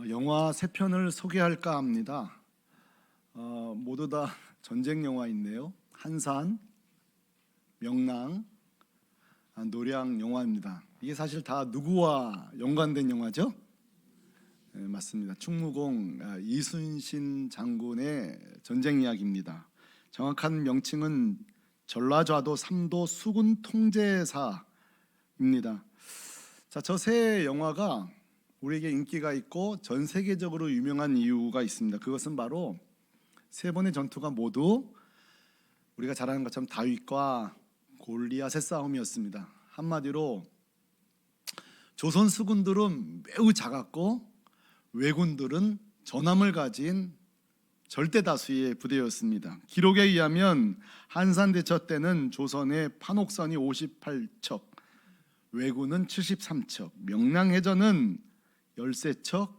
영화 세 편을 소개할까 합니다. 모두 다 전쟁 영화인데요. 한산, 명랑, 노량 영화입니다. 이게 사실 다 누구와 연관된 영화죠? 네, 맞습니다. 충무공 이순신 장군의 전쟁 이야기입니다. 정확한 명칭은 전라좌도 3도 수군 통제사입니다. 저 세 영화가 우리에게 인기가 있고 전 세계적으로 유명한 이유가 있습니다. 그것은 바로 세 번의 전투가 모두 우리가 잘 아는 것처럼 다윗과 골리앗의 싸움이었습니다. 한마디로 조선 수군들은 매우 작았고 왜군들은 전함을 가진 절대 다수의 부대였습니다. 기록에 의하면 한산대처 때는 조선의 판옥선이 58척, 왜군은 73척, 명량해전은 13척,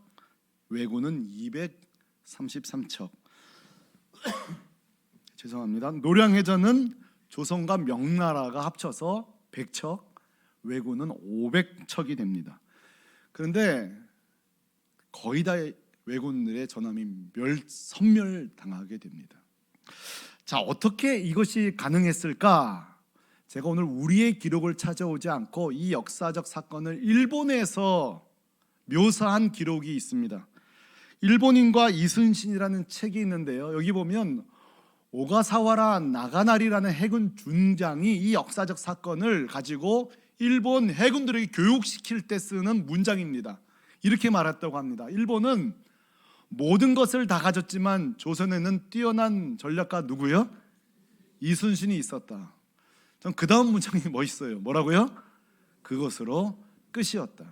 왜군은 233척. 죄송합니다. 노량해전은 조선과 명나라가 합쳐서 100척, 왜군은 500척이 됩니다. 그런데 거의 다 왜군들의 전함이 섬멸당하게 됩니다. 자, 어떻게 이것이 가능했을까? 제가 오늘 우리의 기록을 찾아오지 않고 이 역사적 사건을 일본에서 묘사한 기록이 있습니다. 일본인과 이순신이라는 책이 있는데요. 여기 보면 오가사와라 나가나리라는 해군 준장이 이 역사적 사건을 가지고 일본 해군들에게 교육시킬 때 쓰는 문장입니다. 이렇게 말했다고 합니다. 일본은 모든 것을 다 가졌지만 조선에는 뛰어난 전략가 누구요? 이순신이 있었다. 전 그 다음 문장이 멋있어요. 뭐라고요? 그것으로 끝이었다.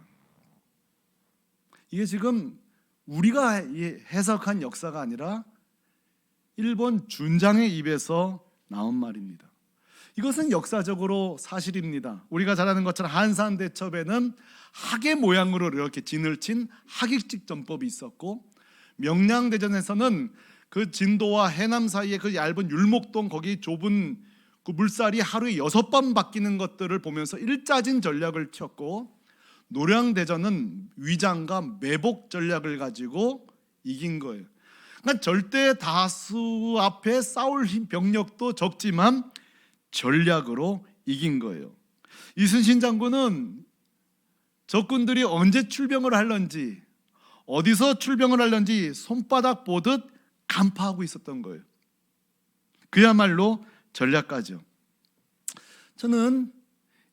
이게 지금 우리가 해석한 역사가 아니라 일본 준장의 입에서 나온 말입니다. 이것은 역사적으로 사실입니다. 우리가 잘 아는 것처럼 한산대첩에는 학의 모양으로 이렇게 진을 친 학익직 전법이 있었고, 명량대전에서는 그 진도와 해남 사이에 그 얇은 율목동 거기 좁은 그 물살이 하루에 6번 바뀌는 것들을 보면서 일자진 전략을 쳤고, 노량대전은 위장과 매복 전략을 가지고 이긴 거예요. 그러니까 절대 다수 앞에 싸울 병력도 적지만 전략으로 이긴 거예요. 이순신 장군은 적군들이 언제 출병을 할런지, 어디서 출병을 할런지 손바닥 보듯 간파하고 있었던 거예요. 그야말로 전략가죠. 저는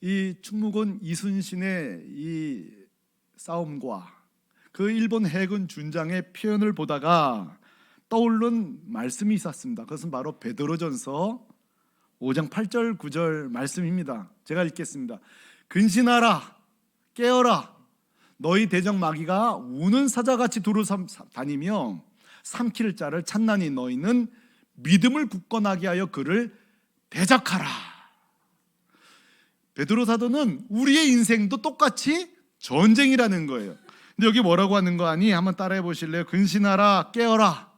이 충무공 이순신의 이 싸움과 그 일본 해군 준장의 표현을 보다가 떠오른 말씀이 있었습니다. 그것은 바로 베드로전서 5장 8절 9절 말씀입니다. 제가 읽겠습니다. 근신하라, 깨어라, 너희 대적 마귀가 우는 사자같이 두루 다니며 삼킬 자를 찾나니 너희는 믿음을 굳건하게 하여 그를 대적하라. 베드로 사도는 우리의 인생도 똑같이 전쟁이라는 거예요. 근데 여기 뭐라고 하는 거 아니? 한번 따라해 보실래요? 근신하라, 깨어라.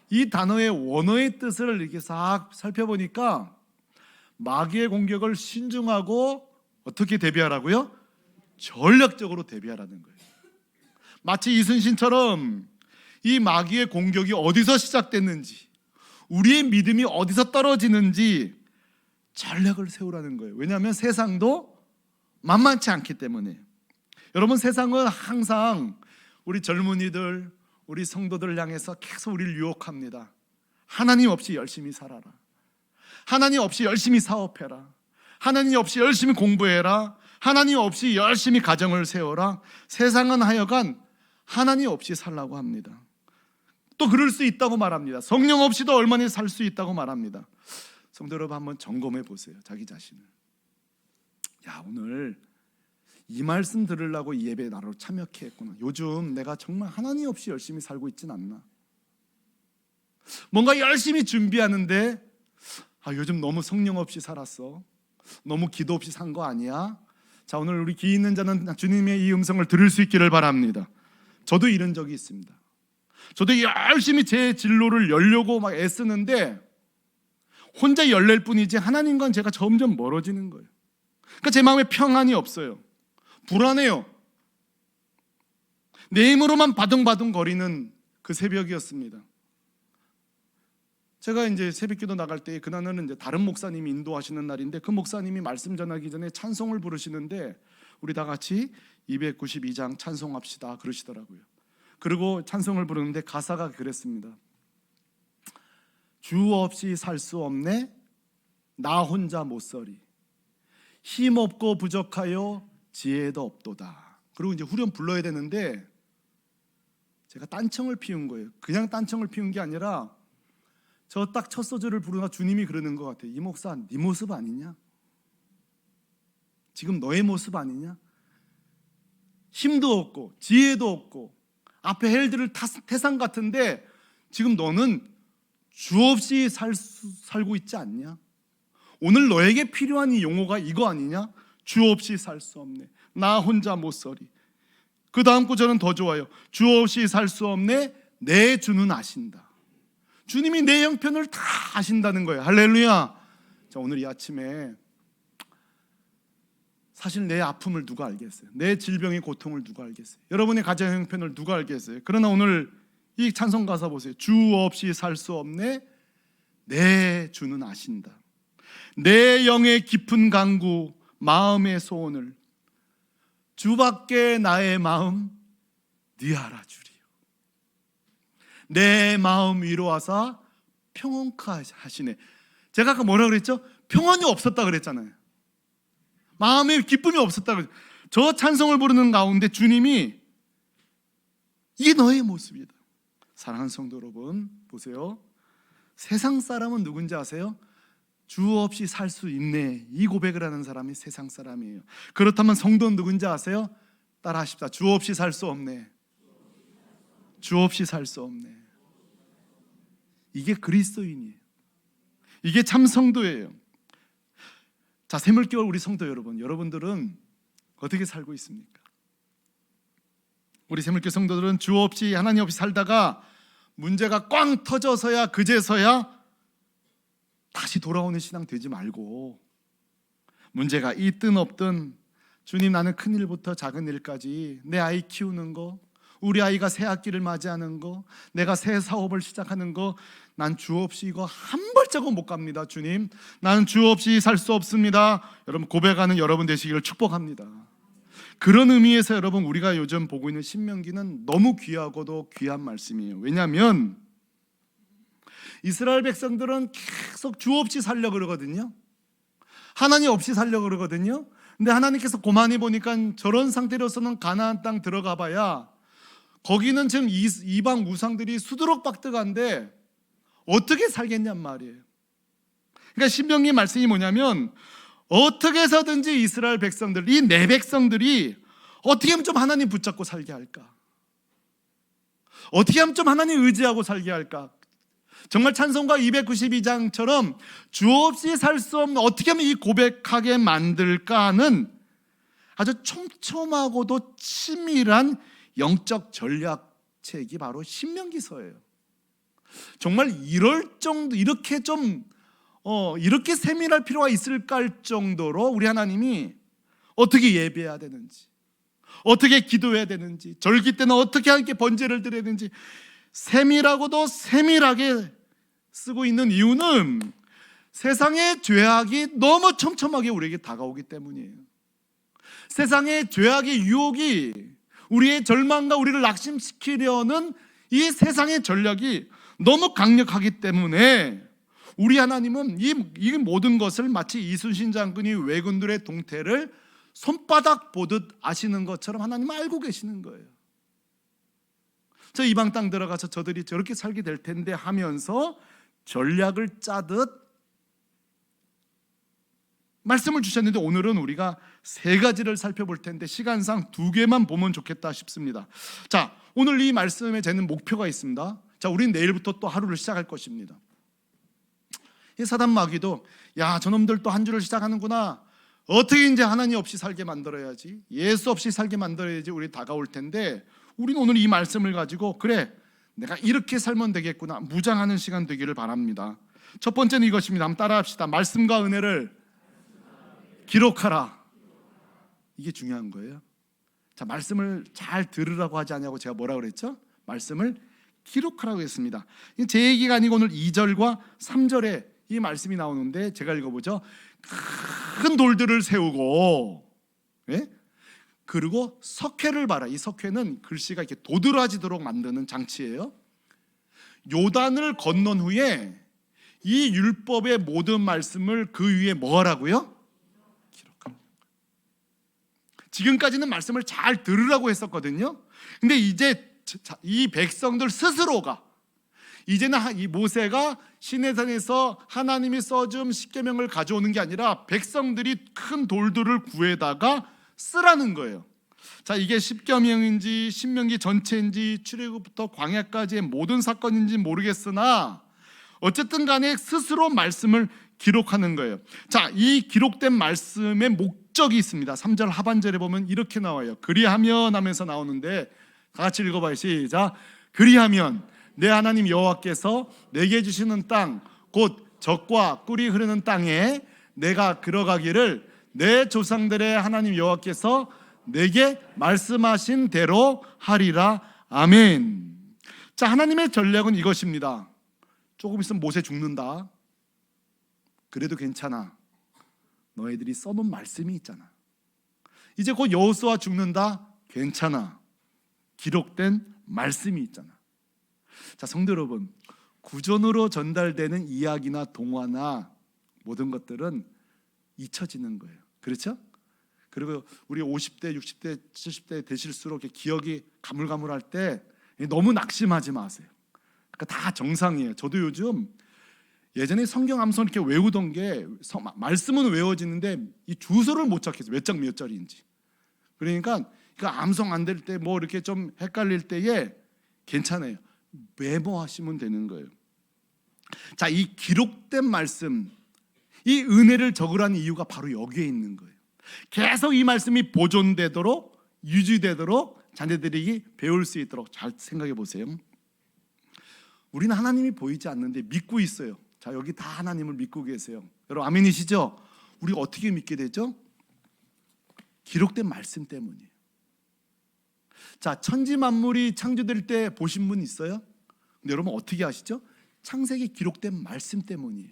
이 단어의 원어의 뜻을 이렇게 싹 살펴보니까 마귀의 공격을 신중하고 어떻게 대비하라고요? 전략적으로 대비하라는 거예요. 마치 이순신처럼 이 마귀의 공격이 어디서 시작됐는지, 우리의 믿음이 어디서 떨어지는지 전략을 세우라는 거예요. 왜냐하면 세상도 만만치 않기 때문에. 여러분, 세상은 항상 우리 젊은이들, 우리 성도들을 향해서 계속 우리를 유혹합니다. 하나님 없이 열심히 살아라. 하나님 없이 열심히 사업해라. 하나님 없이 열심히 공부해라. 하나님 없이 열심히 가정을 세워라. 세상은 하여간 하나님 없이 살라고 합니다. 또 그럴 수 있다고 말합니다. 성령 없이도 얼마나 살 수 있다고 말합니다. 성도 여러분, 한번 점검해 보세요. 자기 자신을. 오늘 이 말씀 들으려고 이 예배에 나로 참여했구나. 요즘 내가 정말 하나님 없이 열심히 살고 있진 않나. 뭔가 열심히 준비하는데 요즘 너무 성령 없이 살았어. 너무 기도 없이 산 거 아니야? 자, 오늘 우리 귀 있는 자는 주님의 이 음성을 들을 수 있기를 바랍니다. 저도 이런 적이 있습니다. 저도 열심히 제 진로를 열려고 막 애쓰는데 혼자 열릴 뿐이지 하나님과는 제가 점점 멀어지는 거예요. 그러니까 제 마음에 평안이 없어요. 불안해요. 내 힘으로만 바둥바둥 거리는 그 새벽이었습니다. 제가 이제 새벽기도 나갈 때 그날은 이제 다른 목사님이 인도하시는 날인데 그 목사님이 말씀 전하기 전에 찬송을 부르시는데 우리 다 같이 292장 찬송합시다 그러시더라고요. 그리고 찬송을 부르는데 가사가 그랬습니다. 주 없이 살 수 없네 나 혼자 못서리 힘없고 부족하여 지혜도 없도다. 그리고 이제 후렴 불러야 되는데 제가 딴청을 피운 거예요. 그냥 딴청을 피운 게 아니라 저 딱 첫 소절을 부르나 주님이 그러는 것 같아요. 이 목사 네 모습 아니냐? 지금 너의 모습 아니냐? 힘도 없고 지혜도 없고 앞에 헬들을 태산 같은데 지금 너는 주 없이 살고 있지 않냐? 오늘 너에게 필요한 이 용어가 이거 아니냐? 주 없이 살 수 없네 나 혼자 못서리. 그 다음 구절은 더 좋아요. 주 없이 살 수 없네 내 주는 아신다. 주님이 내 형편을 다 아신다는 거예요. 할렐루야. 자, 오늘 이 아침에 사실 내 아픔을 누가 알겠어요? 내 질병의 고통을 누가 알겠어요? 여러분의 가정 형편을 누가 알겠어요? 그러나 오늘 이 찬송 가사 보세요. 주 없이 살 수 없네 내 주는 아신다. 내 영의 깊은 간구 마음의 소원을 주밖에 나의 마음 네 알아주리요. 내 마음 위로하사 평온케 하시네. 제가 아까 뭐라 그랬죠? 평온이 없었다 그랬잖아요. 마음에 기쁨이 없었다 그랬죠. 저 찬송을 부르는 가운데 주님이 이게 너의 모습이다. 사랑하는 성도 여러분 보세요. 세상 사람은 누군지 아세요? 주 없이 살 수 있네 이 고백을 하는 사람이 세상 사람이에요. 그렇다면 성도는 누군지 아세요? 따라 하십시다. 주 없이 살 수 없네. 주 없이 살 수 없네. 이게 그리스도인이에요. 이게 참 성도예요. 자, 새물교회 우리 성도 여러분, 여러분들은 어떻게 살고 있습니까? 우리 새물교회 성도들은 주 없이 하나님 없이 살다가 문제가 꽝 터져서야 그제서야 다시 돌아오는 신앙 되지 말고 문제가 있든 없든 주님 나는 큰 일부터 작은 일까지 내 아이 키우는 거, 우리 아이가 새 학기를 맞이하는 거, 내가 새 사업을 시작하는 거, 난 주 없이 이거 한 발자국 못 갑니다. 주님 나는 주 없이 살 수 없습니다. 여러분 고백하는 여러분 되시기를 축복합니다. 그런 의미에서 여러분 우리가 요즘 보고 있는 신명기는 너무 귀하고도 귀한 말씀이에요. 왜냐하면 이스라엘 백성들은 계속 주 없이 살려고 그러거든요. 하나님 없이 살려고 그러거든요. 근데 하나님께서 고만히 보니까 저런 상태로서는 가나안 땅 들어가 봐야 거기는 지금 이방 우상들이 수두룩박득한데 어떻게 살겠냔 말이에요. 그러니까 신명기 말씀이 뭐냐면 어떻게 해서든지 이스라엘 백성들, 이 내 백성들이 어떻게 하면 좀 하나님 붙잡고 살게 할까? 어떻게 하면 좀 하나님 의지하고 살게 할까? 정말 찬송가 292장처럼 주 없이 살 수 없는 어떻게 하면 이 고백하게 만들까 하는 아주 촘촘하고도 치밀한 영적 전략책이 바로 신명기서예요. 정말 이럴 정도 이렇게 좀 이렇게 세밀할 필요가 있을까 할 정도로 우리 하나님이 어떻게 예배해야 되는지, 어떻게 기도해야 되는지, 절기 때는 어떻게 함께 번제를 드려야 되는지 세밀하고도 세밀하게 쓰고 있는 이유는 세상의 죄악이 너무 촘촘하게 우리에게 다가오기 때문이에요. 세상의 죄악의 유혹이 우리의 절망과 우리를 낙심시키려는 이 세상의 전략이 너무 강력하기 때문에 우리 하나님은 이 모든 것을 마치 이순신 장군이 왜군들의 동태를 손바닥 보듯 아시는 것처럼 하나님은 알고 계시는 거예요. 저 이방 땅 들어가서 저들이 저렇게 살게 될 텐데 하면서 전략을 짜듯 말씀을 주셨는데 오늘은 우리가 세 가지를 살펴볼 텐데 시간상 두 개만 보면 좋겠다 싶습니다. 자, 오늘 이 말씀에 저는 목표가 있습니다. 자, 우린 내일부터 또 하루를 시작할 것입니다. 이 사단 마귀도 야, 저놈들 또 한 주를 시작하는구나. 어떻게 이제 하나님 없이 살게 만들어야지, 예수 없이 살게 만들어야지 우리 다가올 텐데 우리는 오늘 이 말씀을 가지고 그래 내가 이렇게 살면 되겠구나 무장하는 시간 되기를 바랍니다. 첫 번째는 이것입니다. 한번 따라합시다. 말씀과 은혜를 기록하라. 이게 중요한 거예요. 자, 말씀을 잘 들으라고 하지 않냐고 제가 뭐라고 그랬죠? 말씀을 기록하라고 했습니다. 제 얘기가 아니고 오늘 2절과 3절에 이 말씀이 나오는데 제가 읽어보죠. 큰 돌들을 세우고, 예? 그리고 석회를 봐라. 이 석회는 글씨가 이렇게 도드라지도록 만드는 장치예요. 요단을 건넌 후에 이 율법의 모든 말씀을 그 위에 뭐 하라고요? 기록하라. 지금까지는 말씀을 잘 들으라고 했었거든요. 근데 이제 이 백성들 스스로가, 이제는 이 모세가 시내산에서 하나님이 써준 십계명을 가져오는 게 아니라 백성들이 큰 돌들을 구해다가 쓰라는 거예요. 자, 이게 십계명인지 신명기 전체인지 출애굽부터 광야까지의 모든 사건인지 모르겠으나 어쨌든 간에 스스로 말씀을 기록하는 거예요. 자, 이 기록된 말씀의 목적이 있습니다. 3절 하반절에 보면 이렇게 나와요. 그리하면 하면서 나오는데 다 같이 읽어봐요. 시작. 그리하면 내 하나님 여호와께서 내게 주시는 땅, 곧 젖과 꿀이 흐르는 땅에 내가 들어가기를 내 조상들의 하나님 여호와께서 내게 말씀하신 대로 하리라. 아멘. 자, 하나님의 전략은 이것입니다. 조금 있으면 모세 죽는다. 그래도 괜찮아. 너희들이 써놓은 말씀이 있잖아. 이제 곧 여호수아 죽는다. 괜찮아. 기록된 말씀이 있잖아. 자, 성도 여러분, 구전으로 전달되는 이야기나 동화나 모든 것들은 잊혀지는 거예요. 그렇죠? 그리고 우리 50대, 60대, 70대 되실수록 기억이 가물가물할 때 너무 낙심하지 마세요. 그러니까 다 정상이에요. 저도 요즘 예전에 성경 암송 이렇게 외우던 게 말씀은 외워지는데 이 주소를 못 찾겠어요. 몇 장 몇 절인지. 그러니까 암송 안 될 때 뭐 이렇게 좀 헷갈릴 때에 괜찮아요. 메모하시면 되는 거예요. 자, 이 기록된 말씀, 이 은혜를 적으라는 이유가 바로 여기에 있는 거예요. 계속 이 말씀이 보존되도록, 유지되도록 자녀들이 배울 수 있도록 잘 생각해 보세요. 우리는 하나님이 보이지 않는데 믿고 있어요. 자, 여기 다 하나님을 믿고 계세요. 여러분 아멘이시죠? 우리가 어떻게 믿게 되죠? 기록된 말씀 때문이에요. 자, 천지 만물이 창조될 때 보신 분 있어요? 근데 여러분 어떻게 아시죠? 창세기 기록된 말씀 때문이에요.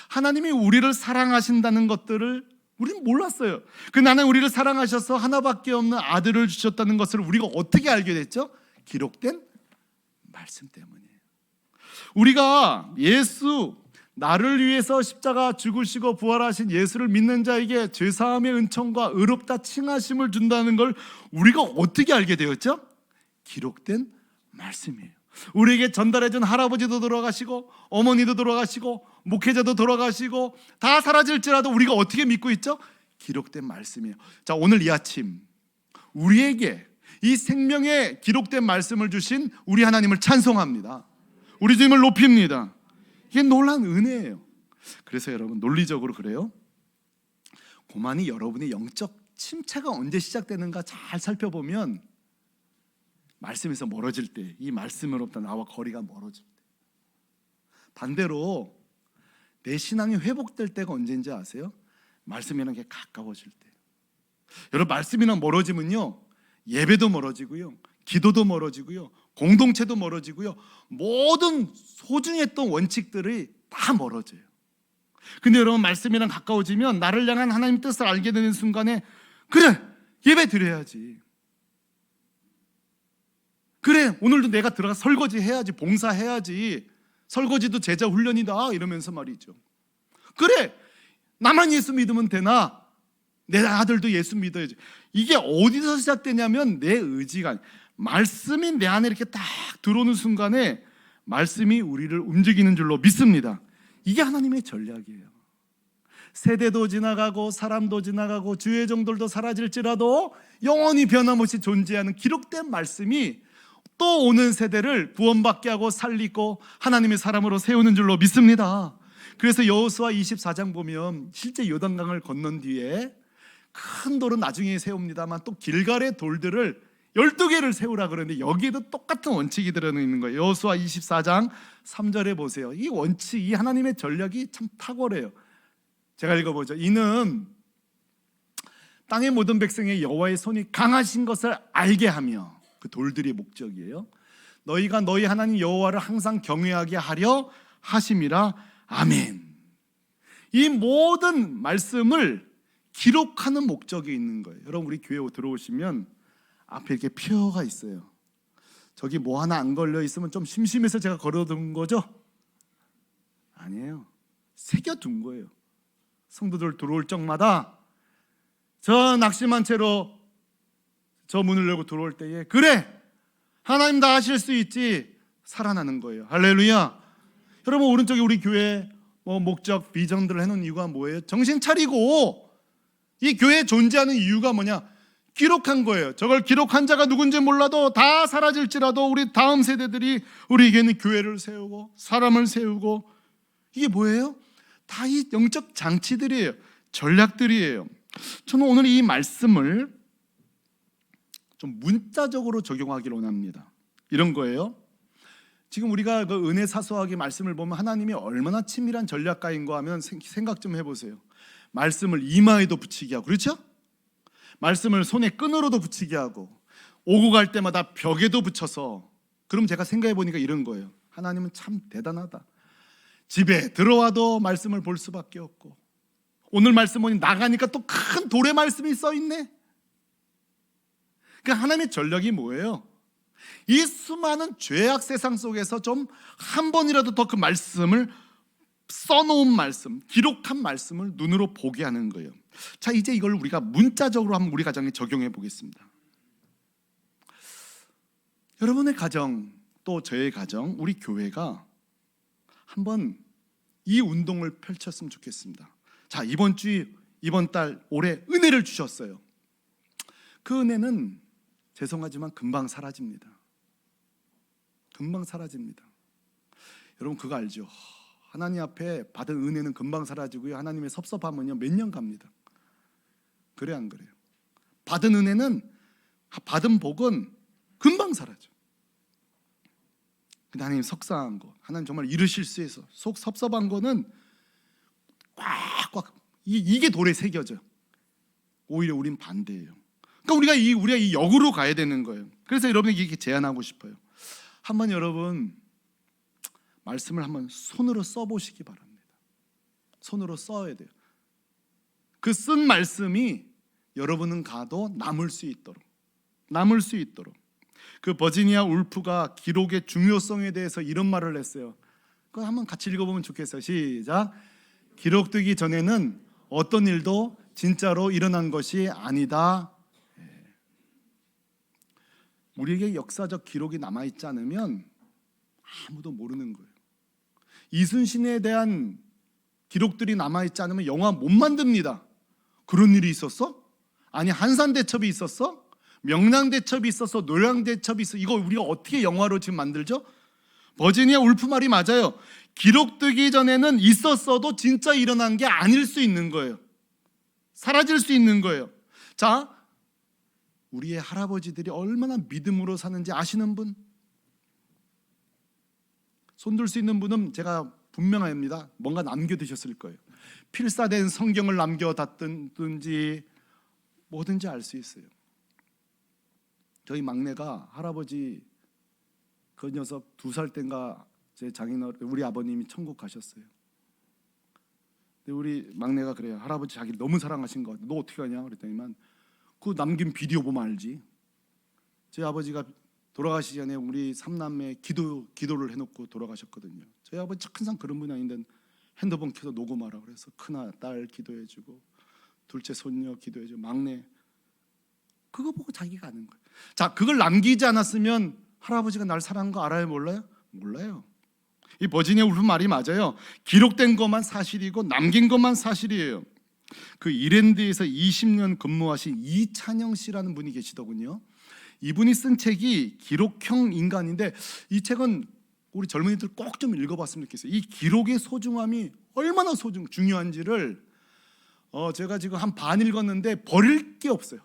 하나님이 우리를 사랑하신다는 것들을 우리는 몰랐어요. 그 나는 우리를 사랑하셔서 하나밖에 없는 아들을 주셨다는 것을 우리가 어떻게 알게 됐죠? 기록된 말씀 때문이에요. 우리가 예수, 나를 위해서 십자가 죽으시고 부활하신 예수를 믿는 자에게 죄사함의 은총과 의롭다 칭하심을 준다는 걸 우리가 어떻게 알게 되었죠? 기록된 말씀이에요. 우리에게 전달해준 할아버지도 돌아가시고 어머니도 돌아가시고 목회자도 돌아가시고 다 사라질지라도 우리가 어떻게 믿고 있죠? 기록된 말씀이에요. 자, 오늘 이 아침 우리에게 이 생명의 기록된 말씀을 주신 우리 하나님을 찬송합니다. 우리 주님을 높입니다. 이게 놀라운 은혜예요. 그래서 여러분 논리적으로 그래요. 고만이 여러분의 영적 침체가 언제 시작되는가 잘 살펴보면 말씀에서 멀어질 때, 이 말씀으로부터 나와 거리가 멀어질 때. 반대로 내 신앙이 회복될 때가 언제인지 아세요? 말씀이랑 게 가까워질 때. 여러분 말씀이랑 멀어지면요, 예배도 멀어지고요, 기도도 멀어지고요, 공동체도 멀어지고요, 모든 소중했던 원칙들이 다 멀어져요. 근데 여러분 말씀이랑 가까워지면 나를 향한 하나님 뜻을 알게 되는 순간에 그래, 예배 드려야지. 그래, 오늘도 내가 들어가 설거지 해야지, 봉사해야지. 설거지도 제자 훈련이다 이러면서 말이죠. 그래, 나만 예수 믿으면 되나? 내 아들도 예수 믿어야지. 이게 어디서 시작되냐면 내 의지가, 말씀이 내 안에 이렇게 딱 들어오는 순간에 말씀이 우리를 움직이는 줄로 믿습니다. 이게 하나님의 전략이에요. 세대도 지나가고 사람도 지나가고 주의 종들도 사라질지라도 영원히 변함없이 존재하는 기록된 말씀이 또 오는 세대를 구원받게 하고 살리고 하나님의 사람으로 세우는 줄로 믿습니다. 그래서 여호수아 24장 보면 실제 요단강을 건넌 뒤에 큰 돌은 나중에 세웁니다만 또 길갈의 돌들을 12개를 세우라 그러는데 여기에도 똑같은 원칙이 들어있는 거예요. 여호수아 24장 3절에 보세요. 이 원칙, 이 하나님의 전략이 참 탁월해요. 제가 읽어보죠. 이는 땅의 모든 백성의 여호와의 손이 강하신 것을 알게 하며, 그 돌들이 목적이에요. 너희가 너희 하나님 여호와를 항상 경외하게 하려 하심이라. 아멘. 이 모든 말씀을 기록하는 목적이 있는 거예요. 여러분, 우리 교회 들어오시면 앞에 이렇게 표가 있어요. 저기 뭐 하나 안 걸려 있으면 좀 심심해서 제가 걸어둔 거죠? 아니에요. 새겨둔 거예요. 성도들 들어올 적마다 저 낙심한 채로 저 문을 열고 들어올 때에, 그래, 하나님 다 하실 수 있지, 살아나는 거예요. 할렐루야. 여러분, 오른쪽에 우리 교회 목적, 비전들을 해놓은 이유가 뭐예요? 정신 차리고 이 교회에 존재하는 이유가 뭐냐? 기록한 거예요. 저걸 기록한 자가 누군지 몰라도 다 사라질지라도 우리 다음 세대들이 우리에게는 교회를 세우고 사람을 세우고, 이게 뭐예요? 다 이 영적 장치들이에요. 전략들이에요. 저는 오늘 이 말씀을 좀 문자적으로 적용하기를 원합니다. 이런 거예요. 지금 우리가 그 은혜 사소하게 말씀을 보면 하나님이 얼마나 치밀한 전략가인가 하면 생각 좀 해보세요. 말씀을 이마에도 붙이게 하고, 그렇죠? 말씀을 손에 끈으로도 붙이게 하고, 오고 갈 때마다 벽에도 붙여서. 그럼 제가 생각해 보니까 이런 거예요. 하나님은 참 대단하다. 집에 들어와도 말씀을 볼 수밖에 없고, 오늘 말씀 보니 나가니까 또 큰 돌의 말씀이 써 있네. 그러니까 하나님의 전략이 뭐예요? 이 수많은 죄악 세상 속에서 좀 한 번이라도 더 그 말씀을 써놓은 말씀, 기록한 말씀을 눈으로 보게 하는 거예요. 자, 이제 이걸 우리가 문자적으로 한번 우리 가정에 적용해 보겠습니다. 여러분의 가정, 또 저의 가정, 우리 교회가 한번 이 운동을 펼쳤으면 좋겠습니다. 자, 이번 주, 이번 달, 올해 은혜를 주셨어요. 그 은혜는 죄송하지만 금방 사라집니다. 금방 사라집니다. 여러분, 그거 알죠? 하나님 앞에 받은 은혜는 금방 사라지고요, 하나님의 섭섭함은요 몇 년 갑니다. 그래 안 그래요? 받은 은혜는, 받은 복은 금방 사라져. 근데 하나님 속상한 거, 하나님 정말 이르실 수 있어, 속 섭섭한 거는 꽉꽉 이게 돌에 새겨져. 오히려 우린 반대예요. 그러니까 우리가 이 역으로 가야 되는 거예요. 그래서 여러분에게 이렇게 제안하고 싶어요. 한번 여러분 말씀을 한번 손으로 써보시기 바랍니다. 손으로 써야 돼요. 그 쓴 말씀이 여러분은 가도 남을 수 있도록. 그 버지니아 울프가 기록의 중요성에 대해서 이런 말을 했어요. 그거 한번 같이 읽어보면 좋겠어요. 시작. 기록되기 전에는 어떤 일도 진짜로 일어난 것이 아니다. 우리에게 역사적 기록이 남아있지 않으면 아무도 모르는 거예요. 이순신에 대한 기록들이 남아있지 않으면 영화 못 만듭니다. 그런 일이 있었어? 아니, 한산대첩이 있었어? 명량대첩이 있었어? 노량대첩이 있어? 이거 우리가 어떻게 영화로 지금 만들죠? 버지니아 울프 말이 맞아요. 기록되기 전에는 있었어도 진짜 일어난 게 아닐 수 있는 거예요. 사라질 수 있는 거예요. 자, 우리의 할아버지들이 얼마나 믿음으로 사는지 아시는 분? 손들 수 있는 분은 제가 분명합니다. 뭔가 남겨두셨을 거예요. 필사된 성경을 남겨뒀든지 뭐든지 알 수 있어요. 저희 막내가, 할아버지 그 녀석 2살 땐가 제 장인어른, 우리 아버님이 천국 가셨어요. 근데 우리 막내가 그래요. 할아버지 자기를 너무 사랑하신 것 같아. 너 어떻게 하냐? 그랬더니만 그 남긴 비디오 보면 알지. 저희 아버지가 돌아가시기 전에 우리 3남매 기도를 해놓고 돌아가셨거든요. 저희 아버지 항상 그런 분이 아닌데 핸드폰 켜서 녹음하라 그래서 큰딸 기도해주고, 둘째 손녀 기도해주고, 막내 그거 보고 자기가 아는 거예요. 자, 그걸 남기지 않았으면 할아버지가 날 사랑한 거 알아요? 몰라요? 몰라요. 이 버지니아 울프 말이 맞아요. 기록된 것만 사실이고 남긴 것만 사실이에요. 그 이랜드에서 20년 근무하신 이찬영 씨라는 분이 계시더군요. 이분이 쓴 책이 기록형 인간인데, 이 책은 우리 젊은이들 꼭 좀 읽어봤으면 좋겠어요. 이 기록의 소중함이 얼마나 중요한지를 제가 지금 한 반 읽었는데 버릴 게 없어요.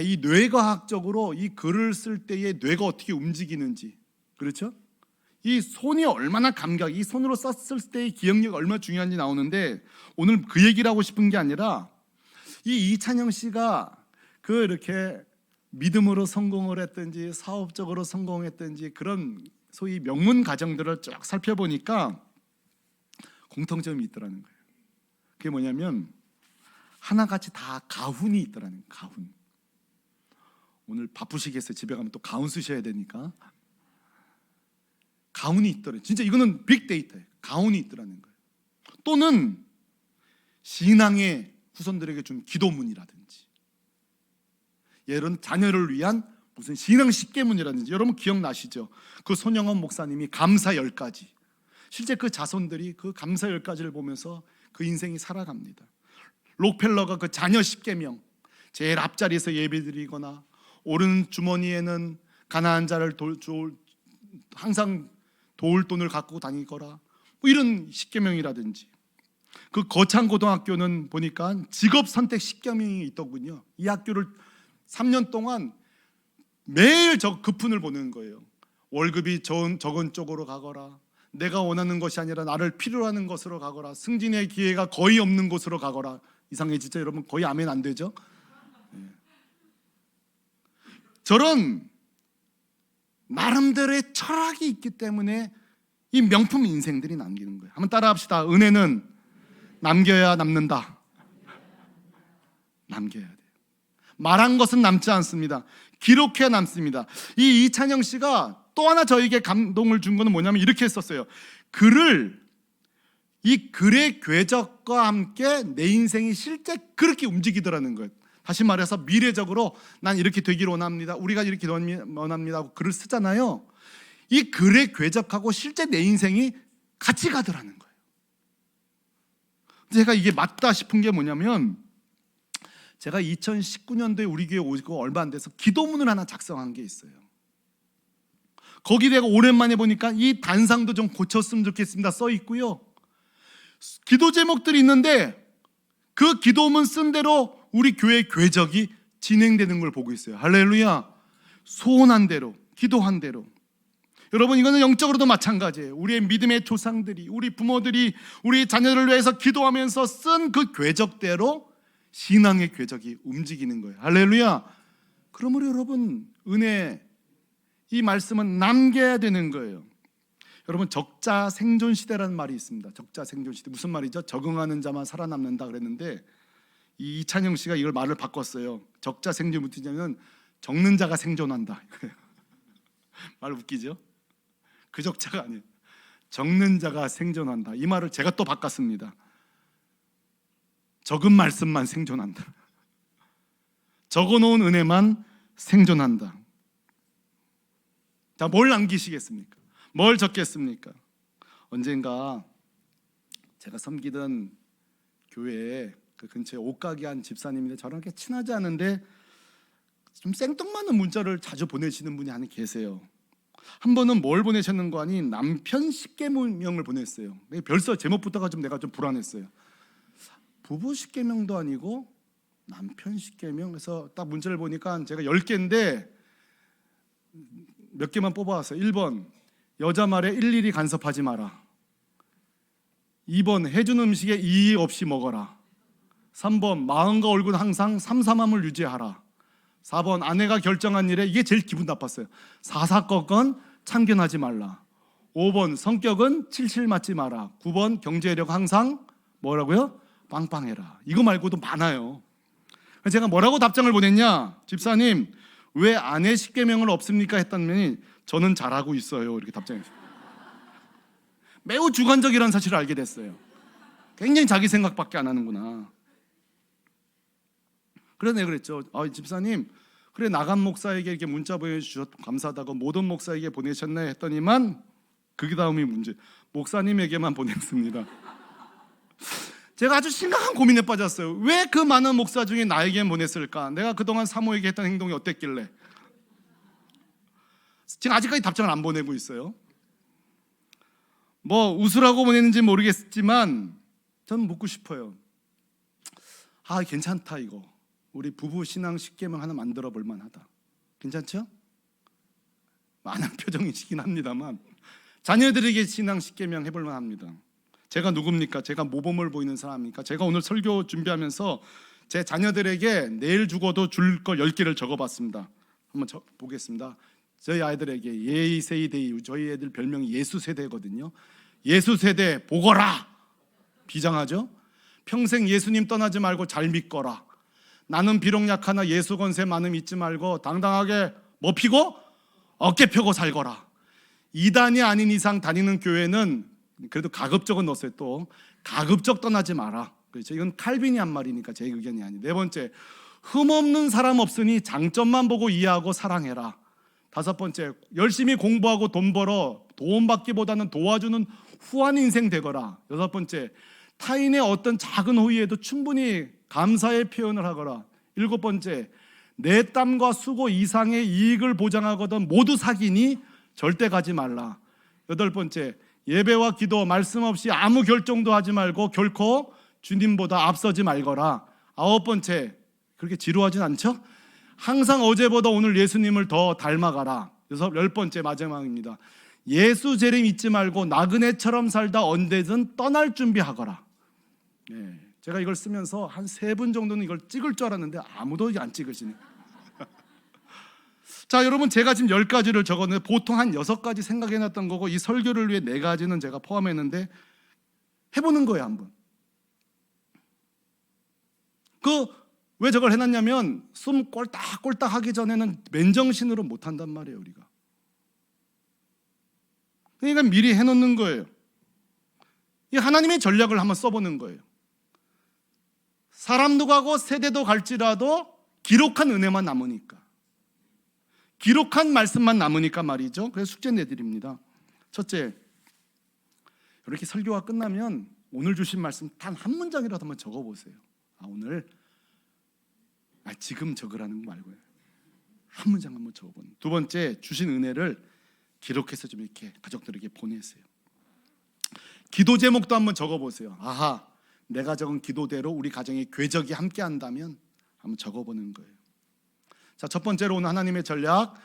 이 뇌과학적으로 이 글을 쓸 때의 뇌가 어떻게 움직이는지, 그렇죠? 이 손이 얼마나 이 손으로 썼을 때의 기억력이 얼마나 중요한지 나오는데, 오늘 그 얘기를 하고 싶은 게 아니라 이 이찬영 씨가 이렇게 믿음으로 성공을 했든지 사업적으로 성공했든지 그런 소위 명문 가정들을 쭉 살펴보니까 공통점이 있더라는 거예요. 그게 뭐냐면 하나같이 다 가훈이 있더라는 거예요. 가훈. 오늘 바쁘시겠어요. 집에 가면 또 가훈 쓰셔야 되니까. 가훈이 있더래요. 진짜 이거는 빅데이터예요. 가훈이 있더라는 거예요. 또는 신앙의 후손들에게 준 기도문이라든지, 예를 자녀를 위한 무슨 신앙 십계문이라든지, 여러분 기억나시죠? 그 손영원 목사님이 감사 10가지, 실제 그 자손들이 그 감사 10가지를 보면서 그 인생이 살아갑니다. 록펠러가 그 자녀 십계명, 제일 앞자리에서 예배드리거나 오른 주머니에는 가난한 자를 항상 도울 돈을 갖고 다니거라, 뭐 이런 십계명이라든지, 그 거창고등학교는 보니까 직업 선택 십계명이 있더군요. 이 학교를 3년 동안 매일 급훈을 보는 거예요. 월급이 적은 쪽으로 가거라, 내가 원하는 것이 아니라 나를 필요로 하는 것으로 가거라, 승진의 기회가 거의 없는 곳으로 가거라. 이상해지죠 여러분? 거의 아멘 안 되죠? 네. 저런 나름대로의 철학이 있기 때문에 이 명품 인생들이 남기는 거예요. 한번 따라 합시다. 은혜는 남겨야 남는다. 남겨야 돼요. 말한 것은 남지 않습니다. 기록해야 남습니다. 이 이찬영 씨가 또 하나 저에게 감동을 준 것은 뭐냐면 이렇게 했었어요. 이 글의 궤적과 함께 내 인생이 실제 그렇게 움직이더라는 거예요. 다시 말해서 미래적으로 난 이렇게 되기를 원합니다, 우리가 이렇게 원합니다 하고 글을 쓰잖아요. 이 글의 궤적하고 실제 내 인생이 같이 가더라는 거예요. 제가 이게 맞다 싶은 게 뭐냐면, 제가 2019년도에 우리 교회 오고 얼마 안 돼서 기도문을 하나 작성한 게 있어요. 거기 내가 오랜만에 보니까 이 단상도 좀 고쳤으면 좋겠습니다 써 있고요, 기도 제목들이 있는데 그 기도문 쓴 대로 우리 교회 궤적이 진행되는 걸 보고 있어요. 할렐루야. 소원한 대로, 기도한 대로. 여러분, 이거는 영적으로도 마찬가지예요. 우리의 믿음의 조상들이, 우리 부모들이 우리 자녀를 위해서 기도하면서 쓴 그 궤적대로 신앙의 궤적이 움직이는 거예요. 할렐루야. 그러므로 여러분, 은혜, 이 말씀은 남겨야 되는 거예요. 여러분, 적자 생존 시대라는 말이 있습니다. 적자 생존 시대. 무슨 말이죠? 적응하는 자만 살아남는다 그랬는데 이 이찬영 씨가 이걸 말을 바꿨어요. 적자 생존 무티냐면 적는 자가 생존한다. 말 웃기죠? 그 적자가 아니에요. 적는 자가 생존한다. 이 말을 제가 또 바꿨습니다. 적은 말씀만 생존한다. 적어놓은 은혜만 생존한다. 자, 뭘 남기시겠습니까? 뭘 적겠습니까? 언젠가 제가 섬기던 교회에 그 근처에 옷가게 한 집사님인데 저랑 그렇게 친하지 않은데 좀 생뚱맞는 문자를 자주 보내시는 분이 하나 계세요. 한 번은 뭘 보내셨는 거 아니 남편 십계명을 보냈어요. 벌써 제목부터가 내가 좀 불안했어요. 부부 십계명도 아니고 남편 십계명. 그래서 딱 문자를 보니까 제가 10개인데 몇 개만 뽑아왔어요. 1번, 여자 말에 일일이 간섭하지 마라. 2번, 해준 음식에 이의 없이 먹어라. 3번, 마음과 얼굴 항상 삼삼함을 유지하라. 4번, 아내가 결정한 일에, 이게 제일 기분 나빴어요, 사사건건 참견하지 말라. 5번, 성격은 칠칠 맞지 마라. 9번, 경제력 항상 뭐라고요? 빵빵해라. 이거 말고도 많아요. 제가 뭐라고 답장을 보냈냐? 집사님, 왜 아내 십계명을 없습니까? 했더니 저는 잘하고 있어요. 이렇게 답장했어요. 매우 주관적이라는 사실을 알게 됐어요. 굉장히 자기 생각밖에 안 하는구나. 그래서 내가 그랬죠. 집사님, 그래 나간 목사에게 이렇게 문자 보내주셔서 감사하다고 모든 목사에게 보내셨네 했더니만 그게 다음이 문제. 목사님에게만 보냈습니다. 제가 아주 심각한 고민에 빠졌어요. 왜 그 많은 목사 중에 나에게 보냈을까? 내가 그동안 사모에게 했던 행동이 어땠길래? 지금 아직까지 답장을 안 보내고 있어요. 뭐 웃으라고 보냈는지 모르겠지만 전 묻고 싶어요. 괜찮다 이거. 우리 부부 신앙 십계명 하나 만들어 볼 만하다. 괜찮죠? 많은 표정이시긴 합니다만 자녀들에게 신앙 십계명 해볼 만합니다. 제가 누굽니까? 제가 모범을 보이는 사람입니까? 제가 오늘 설교 준비하면서 제 자녀들에게 내일 죽어도 줄 거 10개를 적어봤습니다. 한번 보겠습니다. 저희 아이들에게 예이세이데이, 저희 애들 별명이 예수세대거든요. 예수세대 보거라. 비장하죠? 평생 예수님 떠나지 말고 잘 믿거라. 나는 비록 약하나 예수 권세 많음 잊지 말고 당당하게 뭐 피고 어깨 펴고 살거라. 이단이 아닌 이상 다니는 교회는 그래도 가급적은 넣었어요. 또 가급적 떠나지 마라. 그렇죠? 이건 칼빈이 한 말이니까 제 의견이 아니에요. 네 번째, 흠없는 사람 없으니 장점만 보고 이해하고 사랑해라. 다섯 번째, 열심히 공부하고 돈 벌어 도움 받기보다는 도와주는 후한 인생 되거라. 여섯 번째, 타인의 어떤 작은 호의에도 충분히 감사의 표현을 하거라. 일곱 번째, 내 땀과 수고 이상의 이익을 보장하거든 모두 사귀니 절대 가지 말라. 여덟 번째, 예배와 기도 말씀 없이 아무 결정도 하지 말고 결코 주님보다 앞서지 말거라. 아홉 번째, 그렇게 지루하진 않죠? 항상 어제보다 오늘 예수님을 더 닮아가라. 열 번째 마지막입니다. 예수 재림 잊지 말고 나그네처럼 살다 언제든 떠날 준비하거라. 네, 제가 이걸 쓰면서 한 3분 정도는 이걸 찍을 줄 알았는데 아무도 안 찍으시네. 자, 여러분, 제가 지금 10가지를 적었는데 보통 한 6가지 생각해놨던 거고 이 설교를 위해 4가지는 제가 포함했는데 해보는 거예요. 한번. 왜 저걸 해놨냐면 숨 꼴딱꼴딱 하기 전에는 맨정신으로 못한단 말이에요. 우리가. 그러니까 미리 해놓는 거예요. 이 하나님의 전략을 한번 써보는 거예요. 사람도 가고 세대도 갈지라도 기록한 은혜만 남으니까, 기록한 말씀만 남으니까 말이죠. 그래서 숙제 내드립니다. 첫째, 이렇게 설교가 끝나면 오늘 주신 말씀 단 한 문장이라도 한번 적어보세요. 오늘 지금 적으라는 거 말고요. 한 문장 한번 적어보는. 두 번째, 주신 은혜를 기록해서 좀 이렇게 가족들에게 보내세요. 기도 제목도 한번 적어보세요. 내가 적은 기도대로 우리 가정의 궤적이 함께 한다면 한번 적어보는 거예요. 자, 첫 번째로 오늘 하나님의 전략,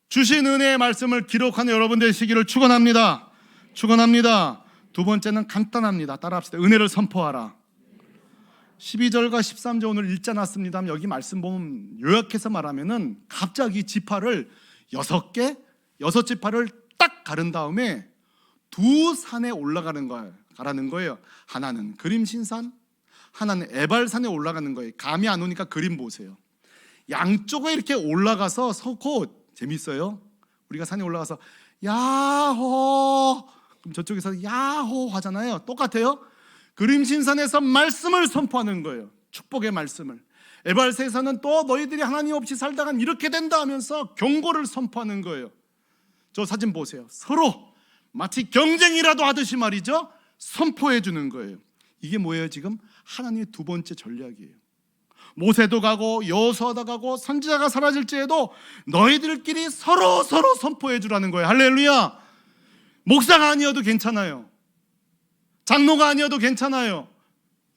주신 은혜의 말씀을 기록하는 여러분 되시기를 축원합니다. 축원합니다. 두 번째는 간단합니다. 따라합시다. 은혜를 선포하라. 12절과 13절 오늘 읽지 않았습니다. 여기 말씀 보면 요약해서 말하면은 갑자기 지파를 6개, 6지파를 딱 가른 다음에 두 산에 올라가는 거예요. 가라는 거예요. 하나는 그림신산, 하나는 에발산에 올라가는 거예요. 감이 안 오니까 그림 보세요. 양쪽에 이렇게 올라가서 서고, 재밌어요. 우리가 산에 올라가서 야호, 그럼 저쪽에서 야호 하잖아요. 똑같아요. 그림신산에서 말씀을 선포하는 거예요. 축복의 말씀을. 에발산에서는 또 너희들이 하나님 없이 살다간 이렇게 된다 하면서 경고를 선포하는 거예요. 저 사진 보세요. 서로 마치 경쟁이라도 하듯이 말이죠, 선포해 주는 거예요. 이게 뭐예요? 지금 하나님의 두 번째 전략이에요. 모세도 가고 여호수아도 가고 선지자가 사라질지에도 너희들끼리 서로 선포해 주라는 거예요. 할렐루야. 목사가 아니어도 괜찮아요. 장로가 아니어도 괜찮아요.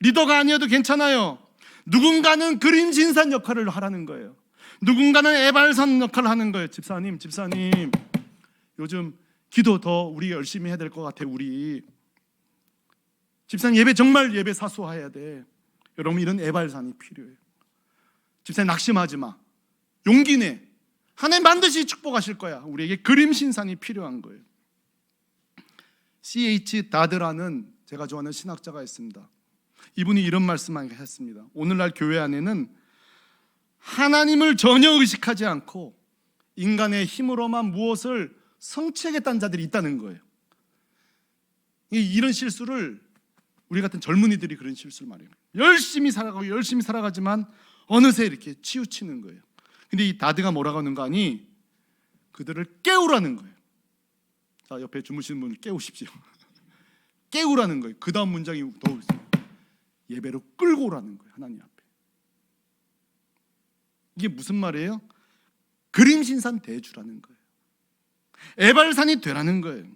리더가 아니어도 괜찮아요. 누군가는 그림신산 역할을 하라는 거예요. 누군가는 에발산 역할을 하는 거예요. 집사님 요즘 기도 더 우리 열심히 해야 될 것 같아요. 우리 집사님 예배 정말 예배 사수해야 돼. 여러분, 이런 에발산이 필요해요. 집사님 낙심하지 마. 용기 내. 하나님 반드시 축복하실 거야. 우리에게 그림신산이 필요한 거예요. C.H. 다드라는 제가 좋아하는 신학자가 있습니다. 이분이 이런 말씀을 했습니다. 오늘날 교회 안에는 하나님을 전혀 의식하지 않고 인간의 힘으로만 무엇을 성취하겠다는 자들이 있다는 거예요. 이런 실수를 우리 같은 젊은이들이 그런 실수를 말해요. 열심히 살아가지만 어느새 이렇게 치우치는 거예요. 근데 이 다드가 뭐라고 하는 거 아니? 그들을 깨우라는 거예요. 자, 옆에 주무시는 분을 깨우십시오. 깨우라는 거예요. 그 다음 문장이 더 있어요. 예배로 끌고 오라는 거예요. 하나님 앞에. 이게 무슨 말이에요? 그림신산 대주라는 거예요. 에발산이 되라는 거예요.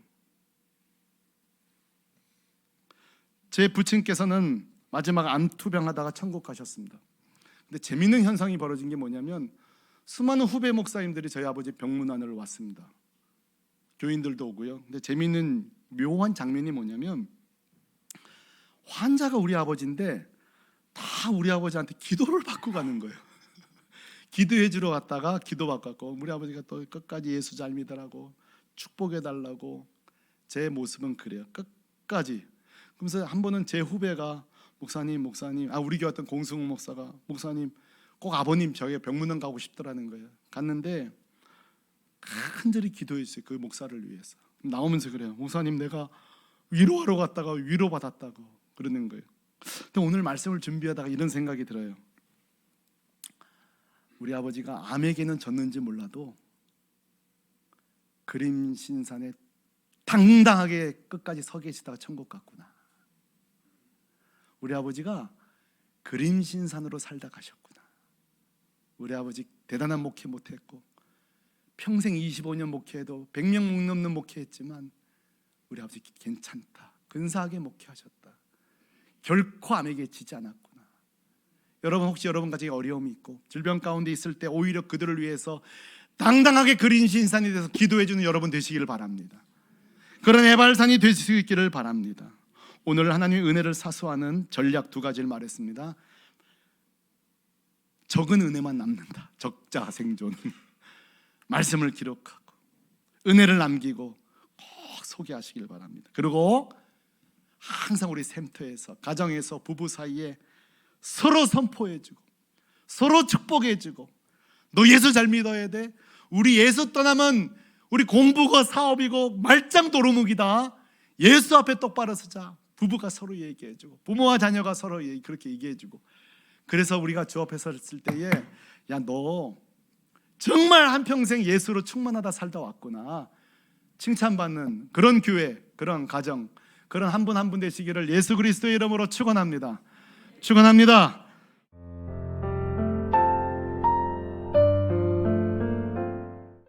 제 부친께서는 마지막 암투병하다가 천국 가셨습니다. 근데 재미있는 현상이 벌어진 게 뭐냐면 수많은 후배 목사님들이 저희 아버지 병문안으로 왔습니다. 교인들도 오고요. 근데 재미있는 묘한 장면이 뭐냐면 환자가 우리 아버지인데 다 우리 아버지한테 기도를 받고 가는 거예요. 기도해 주러 갔다가 기도 받고, 우리 아버지가 또 끝까지 예수 잘 믿으라고 축복해 달라고. 제 모습은 그래요. 끝까지. 그러면서 한 번은 제 후배가 목사님, 우리 교회 왔던 공승욱 목사가 목사님 꼭 아버님 저희 병문안 가고 싶더라는 거예요. 갔는데 간절히 기도했어요. 그 목사를 위해서. 나오면서 그래요. 목사님 내가 위로하러 갔다가 위로받았다고 그러는 거예요. 근데 오늘 말씀을 준비하다가 이런 생각이 들어요. 우리 아버지가 암에게는 졌는지 몰라도 그림신산에 당당하게 끝까지 서 계시다가 천국 갔구나. 우리 아버지가 그림신산으로 살다 가셨구나. 우리 아버지 대단한 목회 못했고 평생 25년 목회해도 100명 넘는 목회했지만 우리 아버지 괜찮다, 근사하게 목회하셨다. 결코 암에게 지지 않았구나. 여러분 혹시 여러분 가정에 어려움이 있고 질병 가운데 있을 때 오히려 그들을 위해서 당당하게 그림신산이 돼서 기도해주는 여러분 되시기를 바랍니다. 그런 해발산이 될 수 있기를 바랍니다. 오늘 하나님의 은혜를 사수하는 전략 2가지를 말했습니다. 적은 은혜만 남는다. 적자 생존. 말씀을 기록하고 은혜를 남기고 꼭 소개하시길 바랍니다. 그리고 항상 우리 샘터에서, 가정에서, 부부 사이에 서로 선포해주고 서로 축복해주고, 너 예수 잘 믿어야 돼. 우리 예수 떠나면 우리 공부고 사업이고 말짱 도루묵이다. 예수 앞에 똑바로 서자. 부부가 서로 얘기해주고 부모와 자녀가 서로 그렇게 얘기해주고. 그래서 우리가 주 앞에 섰을 때에 야 너 정말 한평생 예수로 충만하다 살다 왔구나, 칭찬받는 그런 교회, 그런 가정, 그런 한 분 한 분 되시기를 예수 그리스도의 이름으로 축원합니다. 축원합니다.